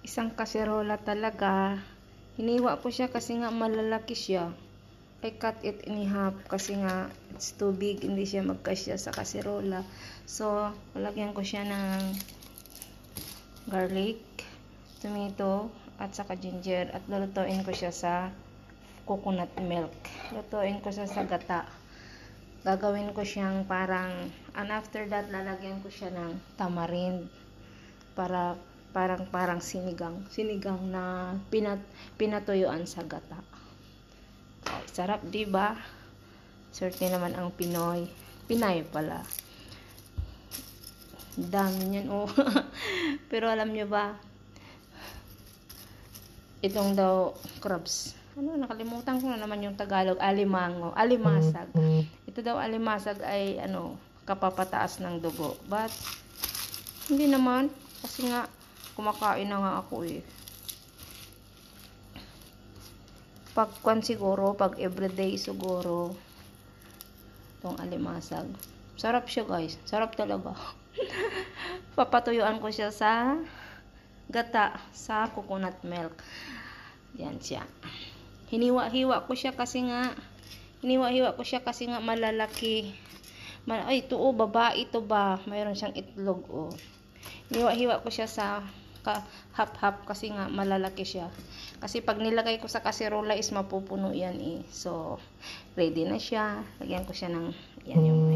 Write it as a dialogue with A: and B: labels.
A: isang kaserola talaga. Hiniwa ko siya kasi nga malalaki siya. I cut it in half kasi nga it's too big, hindi siya magkasya sa kaserola. So, lalagyan ko siya ng garlic, tomato, at saka ginger. At lulutuin ko siya sa coconut milk. Lutuin ko siya sa gata. Gagawin ko siyang parang, and after that, lalagyan ko siya ng tamarind. Parang sinigang na pinatuyuan sa gata. Oh, sarap, diba? Swerte naman ang Pinay pala. Dami niyan, oh. Pero alam nyo ba, itong daw crabs. Nakalimutan ko na naman yung Tagalog. Alimasag. Ito daw alimasag ay kapapataas ng dugo. But hindi naman, kasi nga kumakain na nga ako eh. Pag everyday siguro itong alimasag. Sarap siya, guys. Sarap talaga. Papatuyuan ko siya sa gata, sa coconut milk. Yan siya. Hiniwa-hiwa ko siya kasi nga malalaki. Ay, ito oh, babae ito ba? Mayroon siyang itlog oh. Hiniwa-hiwa ko siya sa half-half kasi nga malalaki siya. Kasi pag nilagay ko sa kaserola is mapupuno yan eh. So, ready na siya. Lagyan ko siya ng yan yung